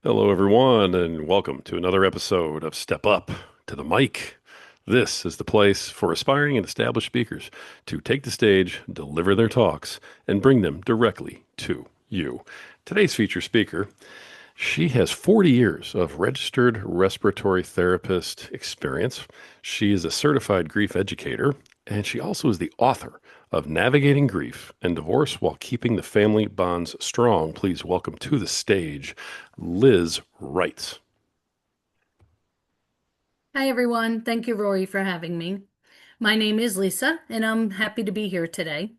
Hello, everyone, and welcome to another episode of Step Up to the Mic. This is the place for aspiring and established speakers to take the stage, deliver their talks, and bring them directly to you. Today's featured speaker, she has 40 years of registered respiratory therapist experience. She is a certified grief educator, and she also is the author of Navigating Grief and Divorce While Keeping the Family Bonds Strong. Please welcome to the stage Liz Rites. Hi, everyone. Thank you, Rory, for having me. My name is Lisa, and I'm happy to be here today.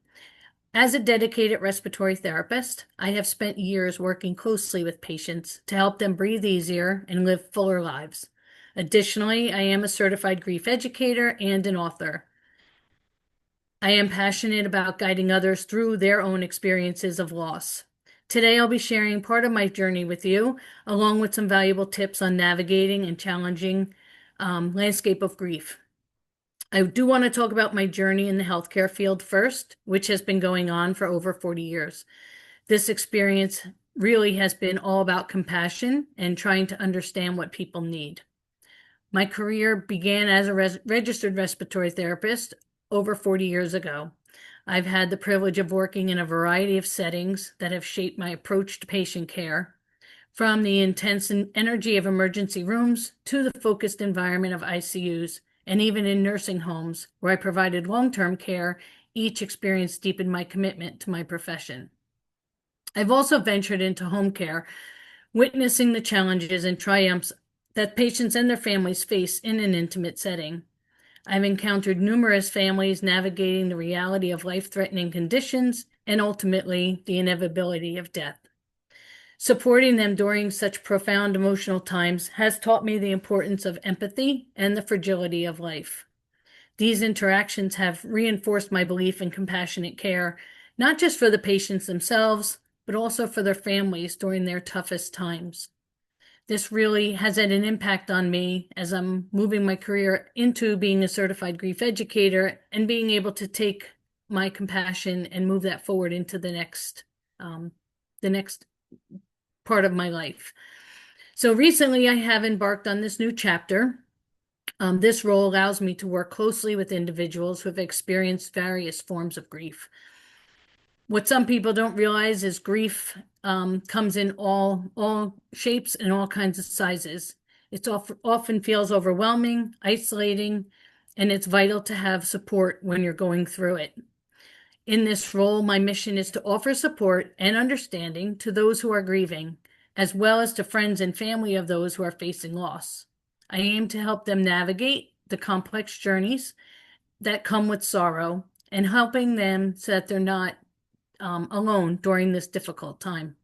As a dedicated respiratory therapist, I have spent years working closely with patients to help them breathe easier and live fuller lives. Additionally, I am a certified grief educator and an author. I am passionate about guiding others through their own experiences of loss. Today, I'll be sharing part of my journey with you, along with some valuable tips on navigating and challenging landscape of grief. I do want to talk about my journey in the healthcare field first, which has been going on for over 40 years. This experience really has been all about compassion and trying to understand what people need. My career began as a registered respiratory therapist over 40 years ago. I've had the privilege of working in a variety of settings that have shaped my approach to patient care, from the intense energy of emergency rooms to the focused environment of ICUs, and even in nursing homes where I provided long-term care. Each experience deepened my commitment to my profession. I've also ventured into home care, witnessing the challenges and triumphs that patients and their families face in an intimate setting. I've encountered numerous families navigating the reality of life-threatening conditions and ultimately the inevitability of death. Supporting them during such profound emotional times has taught me the importance of empathy and the fragility of life. These interactions have reinforced my belief in compassionate care, not just for the patients themselves, but also for their families during their toughest times. This really has had an impact on me as I'm moving my career into being a certified grief educator and being able to take my compassion and move that forward into the next part of my life. So recently, I have embarked on this new chapter. This role allows me to work closely with individuals who have experienced various forms of grief. What some people don't realize is grief comes in all shapes and all kinds of sizes. It often feels overwhelming, isolating, and it's vital to have support when you're going through it. In this role, my mission is to offer support and understanding to those who are grieving, as well as to friends and family of those who are facing loss. I aim to help them navigate the complex journeys that come with sorrow and helping them so that they're not alone during this difficult time.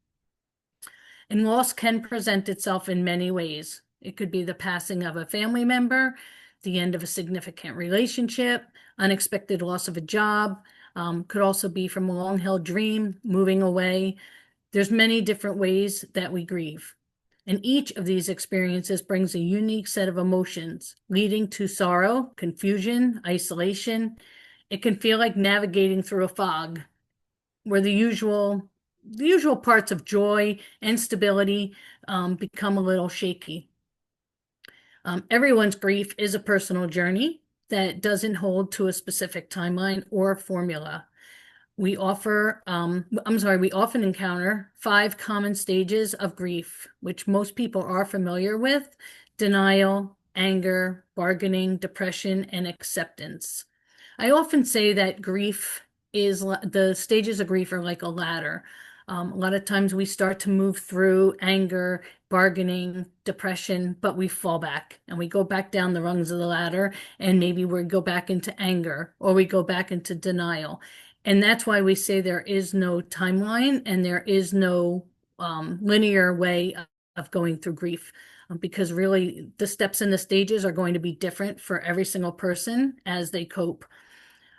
And loss can present itself in many ways. It could be the passing of a family member, the end of a significant relationship, unexpected loss of a job, could also be from a long-held dream, moving away. There's many different ways that we grieve. And each of these experiences brings a unique set of emotions, leading to sorrow, confusion, isolation. It can feel like navigating through a fog, where the usual parts of joy and stability become a little shaky. Everyone's grief is a personal journey that doesn't hold to a specific timeline or formula. We often encounter 5 common stages of grief, which most people are familiar with: denial, anger, bargaining, depression, and acceptance. I often say that the stages of grief are like a ladder. A lot of times we start to move through anger, bargaining, depression, but we fall back and we go back down the rungs of the ladder, and maybe we go back into anger or we go back into denial. And that's why we say there is no timeline and there is no linear way of going through grief, because really the steps and the stages are going to be different for every single person as they cope.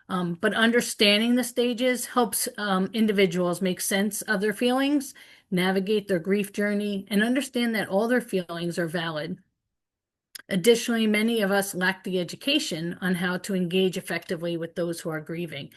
But understanding the stages helps individuals make sense of their feelings, navigate their grief journey, and understand that all their feelings are valid. Additionally, many of us lack the education on how to engage effectively with those who are grieving.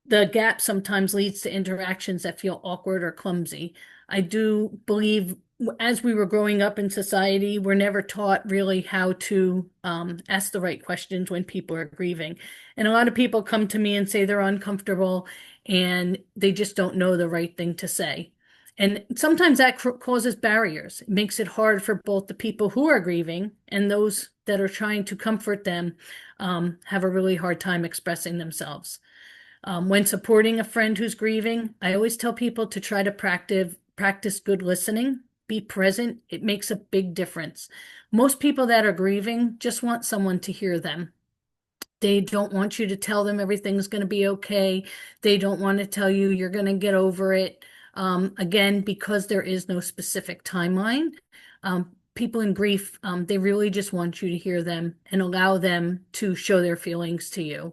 The gap sometimes leads to interactions that feel awkward or clumsy. I do believe as we were growing up in society, we're never taught really how to ask the right questions when people are grieving. And a lot of people come to me and say they're uncomfortable and they just don't know the right thing to say. And sometimes that causes barriers. It makes it hard for both the people who are grieving and those that are trying to comfort them, have a really hard time expressing themselves. When supporting a friend who's grieving, I always tell people to try to practice good listening, be present. It makes a big difference. Most people that are grieving just want someone to hear them. They don't want you to tell them everything's going to be okay. They don't want to tell you you're going to get over it. Again, because there is no specific timeline, people in grief, they really just want you to hear them and allow them to show their feelings to you.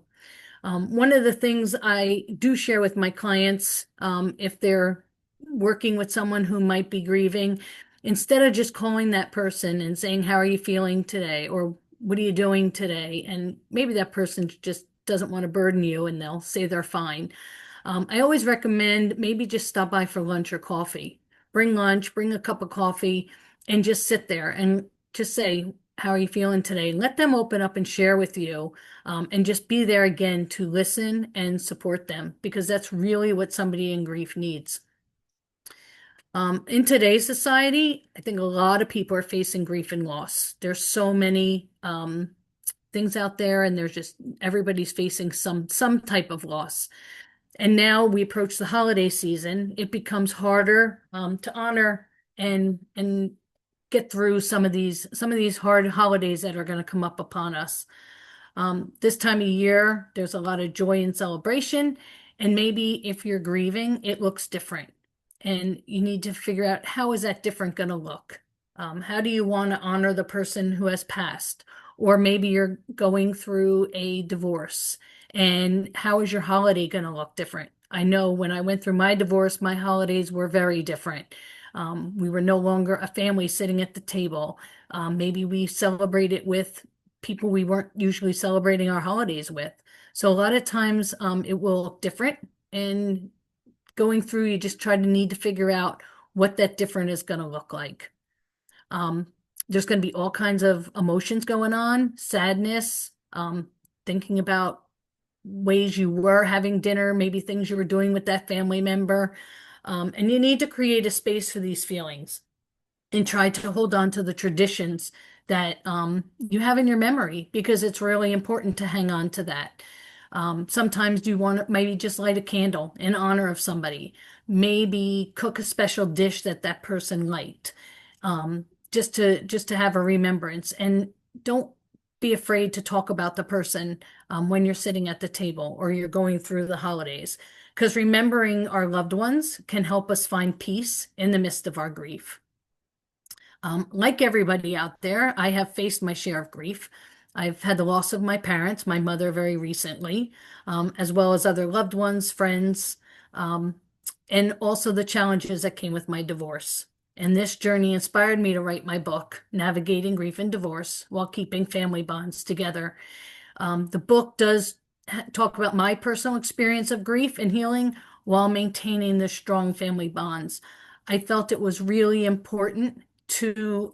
One of the things I do share with my clients, if they're working with someone who might be grieving, instead of just calling that person and saying, "How are you feeling today?" or "What are you doing today?" And maybe that person just doesn't want to burden you and they'll say they're fine. I always recommend maybe just stop by for lunch or coffee. Bring lunch, bring a cup of coffee, and just sit there and just say, "How are you feeling today?" Let them open up and share with you, and just be there again to listen and support them because that's really what somebody in grief needs. In today's society, I think a lot of people are facing grief and loss. There's so many things out there, and there's just everybody's facing some type of loss. And now we approach the holiday season, it becomes harder to honor and get through some of these hard holidays that are going to come up upon us. This time of year, there's a lot of joy and celebration, and maybe if you're grieving, it looks different. And you need to figure out how is that different going to look? How do you want to honor the person who has passed? Or maybe you're going through a divorce, and how is your holiday going to look different? I know when I went through my divorce, my holidays were very different. We were no longer a family sitting at the table. Maybe we celebrated with people we weren't usually celebrating our holidays with. So a lot of times it will look different. And going through, you just try to need to figure out what that different is going to look like. Um, there's going to be all kinds of emotions going on, sadness, thinking about ways you were having dinner, maybe things you were doing with that family member. And you need to create a space for these feelings and try to hold on to the traditions that you have in your memory because it's really important to hang on to that. Sometimes you want to maybe just light a candle in honor of somebody, maybe cook a special dish that that person liked, just to have a remembrance. And don't be afraid to talk about the person when you're sitting at the table or you're going through the holidays, because remembering our loved ones can help us find peace in the midst of our grief. Like everybody out there, I have faced my share of grief. I've had the loss of my parents, my mother very recently, as well as other loved ones, friends, um, and also the challenges that came with my divorce. And this journey inspired me to write my book, Navigating Grief and Divorce While Keeping Family Bonds Together. The book does talk about my personal experience of grief and healing while maintaining the strong family bonds. I felt it was really important to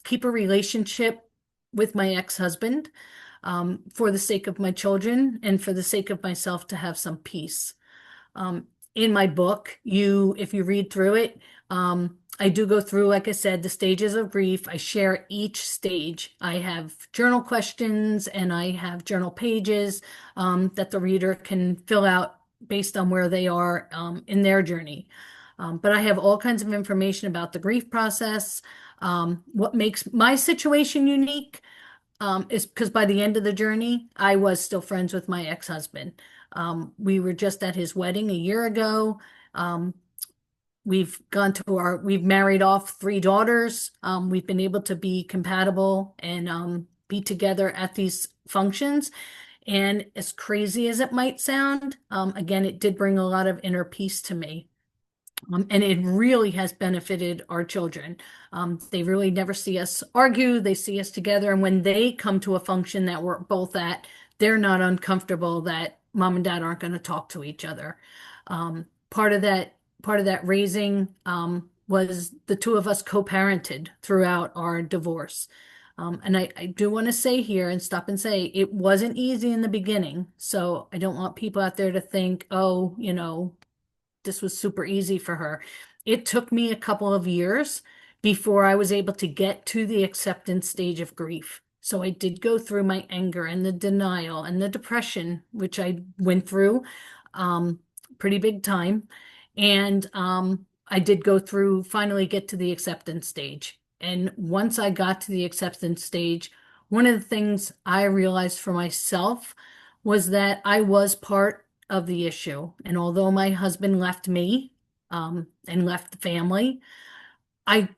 keep a relationship with my ex-husband, for the sake of my children and for the sake of myself to have some peace. In my book, if you read through it, I do go through, like I said, the stages of grief. I share each stage. I have journal questions and I have journal pages that the reader can fill out based on where they are in their journey. But I have all kinds of information about the grief process. What makes my situation unique is because by the end of the journey, I was still friends with my ex-husband. We were just at his wedding a year ago. Um, we've married off three daughters. We've been able to be compatible and be together at these functions. And as crazy as it might sound, again, it did bring a lot of inner peace to me. And it really has benefited our children. They really never see us argue. They see us together. And when they come to a function that we're both at, they're not uncomfortable that mom and dad aren't going to talk to each other. Part of that raising was the two of us co-parented throughout our divorce. And I do want to say here and stop and say it wasn't easy in the beginning. So I don't want people out there to think, oh, this was super easy for her. It took me a couple of years before I was able to get to the acceptance stage of grief. So I did go through my anger and the denial and the depression, which I went through um, pretty big time. And I did go through, finally get to the acceptance stage. And once I got to the acceptance stage, one of the things I realized for myself was that I was part of the issue. And although my husband left me and left the family, I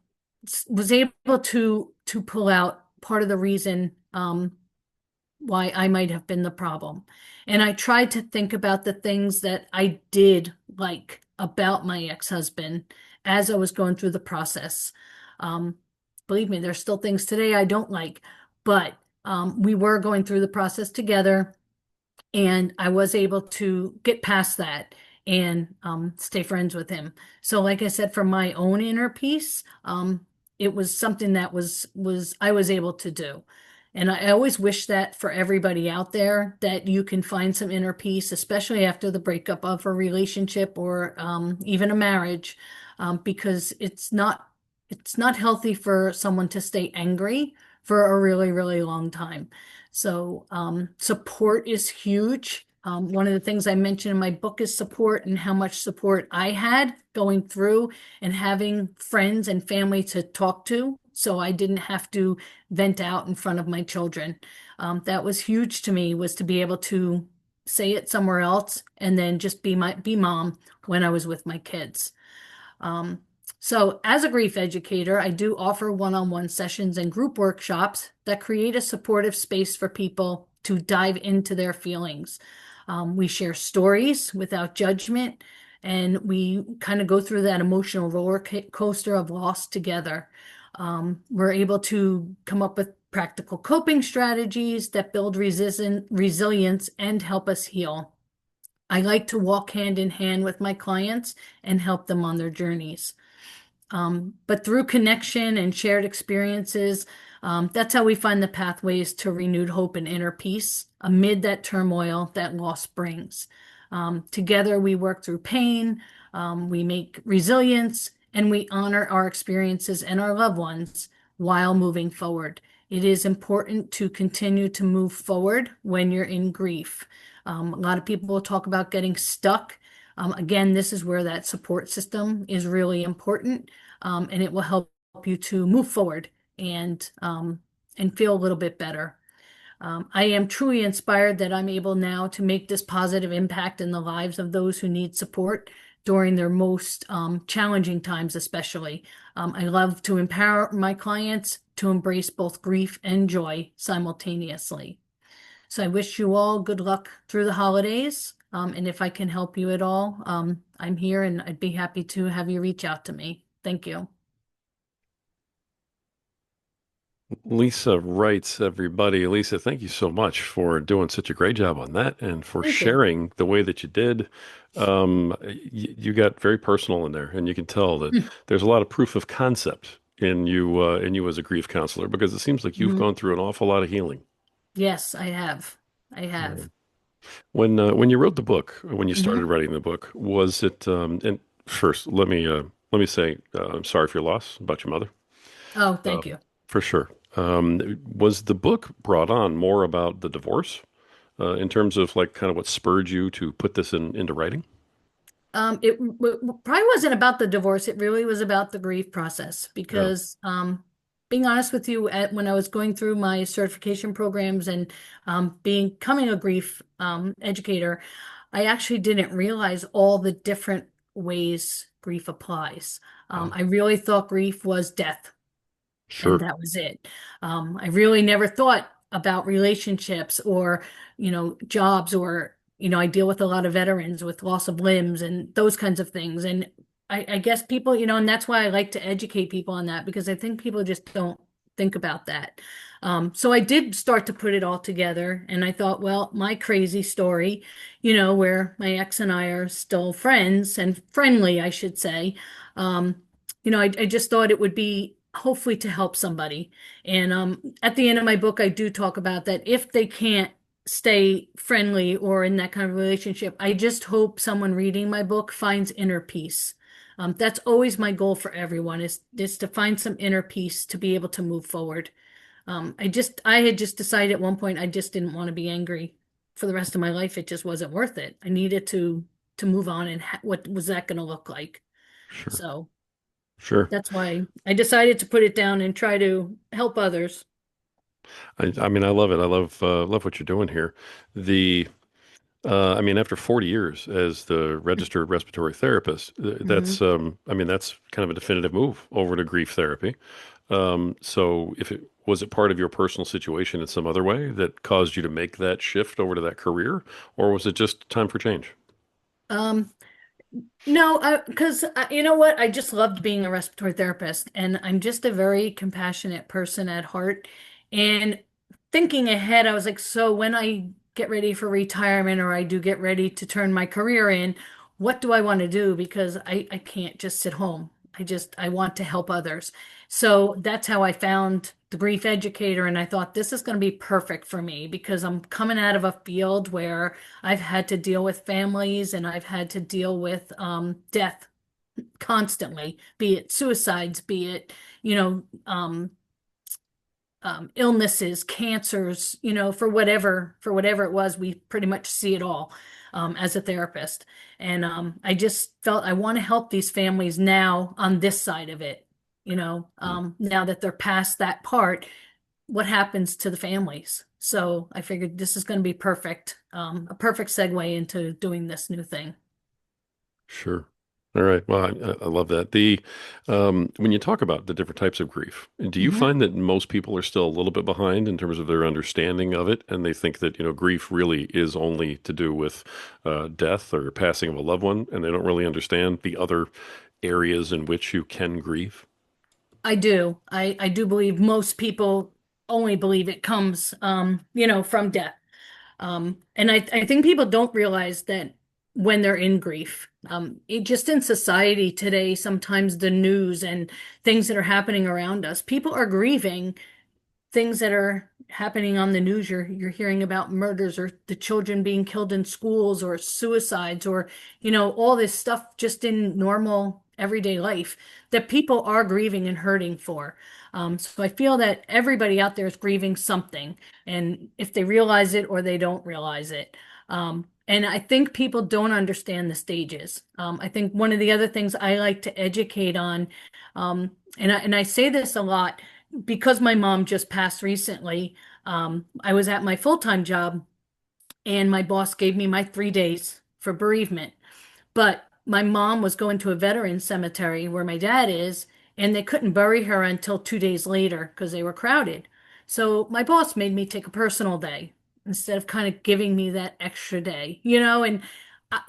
was able to pull out part of the reason why I might have been the problem. And I tried to think about the things that I did like about my ex-husband as I was going through the process. Um, Believe me, there's still things today I don't like, but we were going through the process together. And I was able to get past that and stay friends with him. So, like I said, for my own inner peace, it was something that was I was able to do. And I always wish that for everybody out there that you can find some inner peace, especially after the breakup of a relationship or even a marriage, because it's not healthy for someone to stay angry for a really, really long time. So, support is huge. One of the things I mentioned in my book is support and how much support I had going through and having friends and family to talk to. So I didn't have to vent out in front of my children. That was huge to me, was to be able to say it somewhere else and then just be mom when I was with my kids. Um, so, as a grief educator, I do offer one-on-one sessions and group workshops that create a supportive space for people to dive into their feelings. We share stories without judgment, and we kind of go through that emotional roller coaster of loss together. We're able to come up with practical coping strategies that build resilience and help us heal. I like to walk hand in hand with my clients and help them on their journeys. But through connection and shared experiences, that's how we find the pathways to renewed hope and inner peace amid that turmoil that loss brings. Together, we work through pain, we make resilience, and we honor our experiences and our loved ones while moving forward. It is important to continue to move forward when you're in grief. A lot of people will talk about getting stuck. Again, this is where that support system is really important, and it will help you to move forward and feel a little bit better. I am truly inspired that I'm able now to make this positive impact in the lives of those who need support during their most challenging times, especially. I love to empower my clients to embrace both grief and joy simultaneously. So I wish you all good luck through the holidays. And if I can help you at all, I'm here and I'd be happy to have you reach out to me. Thank you. Lisa writes, everybody. Lisa, thank you so much for doing such a great job on that and for Thank you. sharing the way that you did. You got very personal in there, and you can tell that there's a lot of proof of concept in you as a grief counselor because it seems like you've Mhm. gone through an awful lot of healing. Yes, I have. I Yeah. have. When you wrote the book, when you started Hmm. writing the book, was it? And first, let me say I'm sorry for your loss about your mother. Oh, thank Um, you. for sure. Was the book brought on more about the divorce in terms of like kind of what spurred you to put this into writing? Probably wasn't about the divorce. It really was about the grief process Yeah, because, being honest with you, when I was going through my certification programs and becoming a grief educator, I actually didn't realize all the different ways grief applies. yeah, I really thought grief was death and sure. that was it. I really never thought about relationships or, jobs or, I deal with a lot of veterans with loss of limbs and those kinds of things. And I guess people, and that's why I like to educate people on that because I think people just don't think about that. So I did start to put it all together and I thought, well, my crazy story, where my ex and I are still friends and friendly, I should say. I just thought it would be hopefully to help somebody. And at the end of my book, I do talk about that if they can't stay friendly or in that kind of relationship, I just hope someone reading my book finds inner peace. That's always my goal for everyone is to find some inner peace to be able to move forward. I had just decided at one point I just didn't want to be angry for the rest of my life. It just wasn't worth it. I needed to move on and what was that going to look like? Sure. So Sure. that's why I decided to put it down and try to help others. I mean, I love it. I love what you're doing here. The I mean, after 40 years as the registered respiratory therapist, Hmm. I mean, that's kind of a definitive move over to grief therapy. So if it was it part of your personal situation in some other way that caused you to make that shift over to that career, or was it just time for change? Um, No, because you know what? I just loved being a respiratory therapist, and I'm just a very compassionate person at heart. And thinking ahead, I was like, so when I get ready for retirement or I do get ready to turn my career in, what do I want to do? Because I can't just sit home. I want to help others. So that's how I found the Grief Educator, and I thought this is going to be perfect for me because I'm coming out of a field where I've had to deal with families and I've had to deal with death constantly, be it suicides, be it, you know, illnesses, cancers, for whatever it was, we pretty much see it all as a therapist. And I just felt I want to help these families now on this side of it, Mm. now that they're past that part, what happens to the families? So I figured this is going to be perfect, a perfect segue into doing this new thing. Sure. All right. Well, I love that. The when you talk about the different types of grief, do you Hmm. find that most people are still a little bit behind in terms of their understanding of it, and they think that, grief really is only to do with death or passing of a loved one, and they don't really understand the other areas in which you can grieve? I do. I do believe most people only believe it comes, from death. And I think people don't realize that when they're in grief, it just in society today, sometimes the news and things that are happening around us, people are grieving things that are happening on the news. You're hearing about murders or the children being killed in schools or suicides or, all this stuff just in normal everyday life that people are grieving and hurting for. So I feel that everybody out there is grieving something, and if they realize it or they don't realize it. And I think people don't understand the stages. I think one of the other things I like to educate on, and I say this a lot, because my mom just passed recently, I was at my full-time job and my boss gave me my 3 days for bereavement. But my mom was going to a veteran cemetery where my dad is, and they couldn't bury her until 2 days later because they were crowded. So my boss made me take a personal day instead of kind of giving me that extra day, and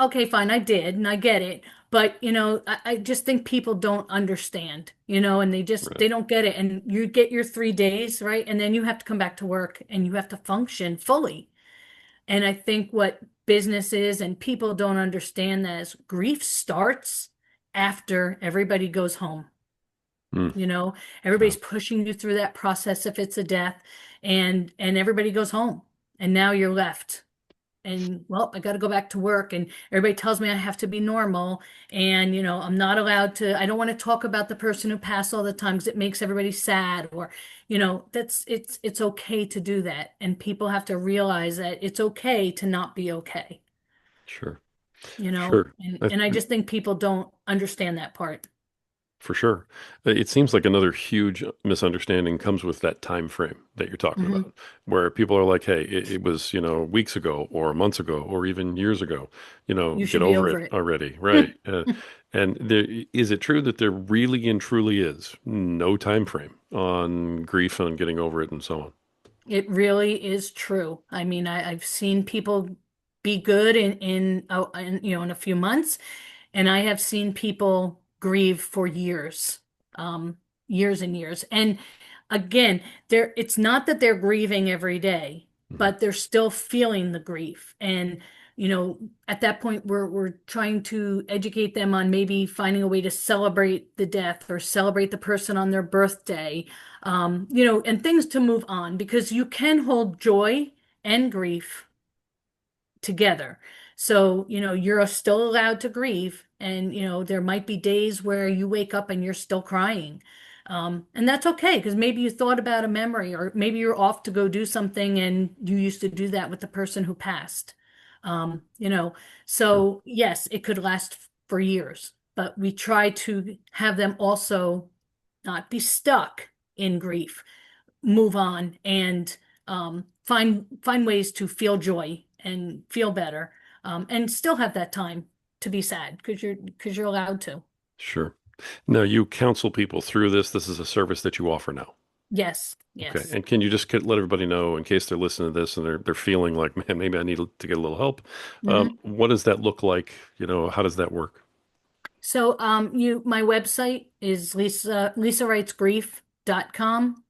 okay, fine, I did, and I get it. But, I just think people don't understand, and Right. they don't get it. And you get your 3 days, right? And then you have to come back to work and you have to function fully. And I think what businesses and people don't understand that is grief starts after everybody goes home. Mm. You know, Yeah. everybody's pushing you through that process if it's a death, and everybody goes home. And now you're left. And well, I got to go back to work, and everybody tells me I have to be normal, and I'm not allowed to, I don't want to talk about the person who passed all the time because it makes everybody sad, or that's it's okay to do that, and people have to realize that it's okay to not be okay, Sure. and Sure. I, and I just think people don't understand that part. For sure. It seems like another huge misunderstanding comes with that time frame that you're talking Hmm. about, where people are like, hey, it was, weeks ago or months ago or even years ago, You get should be over over it it. already. Right. And is it true that there really and truly is no time frame on grief and getting over it and so on? It really is true. I mean, I've seen people be good in a few months, and I have seen people grieve for years, years and years. And again, it's not that they're grieving every day, Mhm. but they're still feeling the grief. And at that point we're trying to educate them on maybe finding a way to celebrate the death or celebrate the person on their birthday, and things to move on because you can hold joy and grief together. So, you're still allowed to grieve, and, there might be days where you wake up and you're still crying. And that's okay because maybe you thought about a memory, or maybe you're off to go do something and you used to do that with the person who passed. Um, you know, Sure. so yes, it could last for years, but we try to have them also not be stuck in grief, move on, and find ways to feel joy and feel better, and still have that time to be sad because you're allowed to. Sure. Now, you counsel people through this. This is a service that you offer now. Yes, Okay. yes. And can you just let everybody know in case they're listening to this and they're feeling like, man, maybe I need to get a little help. Hmm. What does that look like? How does that work? So my website is lisawritesgrief.com.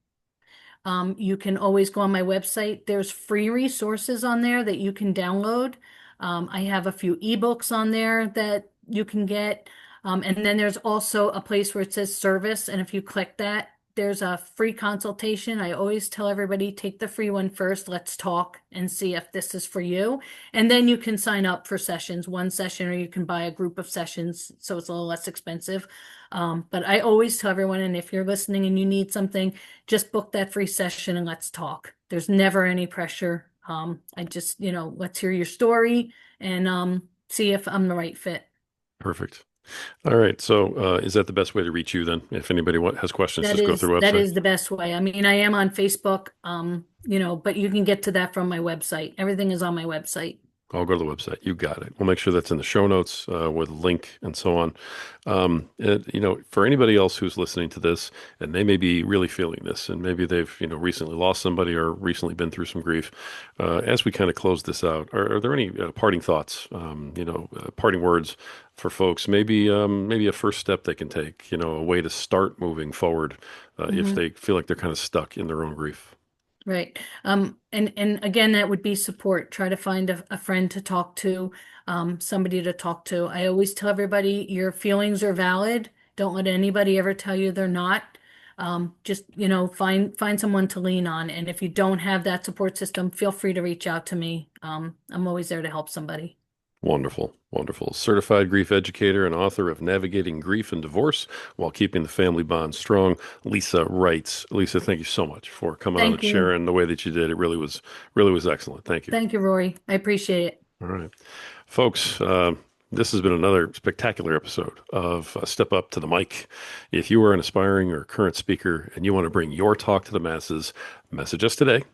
You can always go on my website. There's free resources on there that you can download. I have a few ebooks on there that you can get. And then there's also a place where it says service. And if you click that, there's a free consultation. I always tell everybody, take the free one first. Let's talk and see if this is for you. And then you can sign up for sessions, one session, or you can buy a group of sessions. So it's a little less expensive. But I always tell everyone, and if you're listening and you need something, just book that free session and let's talk. There's never any pressure. I just, let's hear your story and see if I'm the right fit. Perfect. All right. So, is that the best way to reach you then? If anybody has questions, That just go is through the that website. is the best way. I mean, I am on Facebook, but you can get to that from my website. Everything is on my website. I'll go to the website. You got it. We'll make sure that's in the show notes with a link and so on. For anybody else who's listening to this and they may be really feeling this and maybe they've, recently lost somebody or recently been through some grief, as we kind of close this out, are there any parting thoughts, parting words for folks? Maybe a first step they can take, a way to start moving forward if Mhm. they feel like they're kind of stuck in their own grief. Right. And again, that would be support. Try to find a friend to talk to, somebody to talk to. I always tell everybody your feelings are valid. Don't let anybody ever tell you they're not. Just, find someone to lean on. And if you don't have that support system, feel free to reach out to me. I'm always there to help somebody. Wonderful, wonderful. Certified grief educator and author of Navigating Grief and Divorce While Keeping the Family Bond Strong, Lisa Writes. Lisa, thank you so much for coming on and Thank you. sharing the way that you did. It really was excellent. Thank you. Thank you, Rory. I appreciate it. All right, folks. This has been another spectacular episode of Step Up to the Mic. If you are an aspiring or current speaker and you want to bring your talk to the masses, message us today.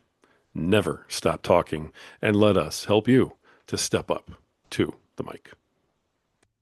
Never stop talking and let us help you to step up to the mic.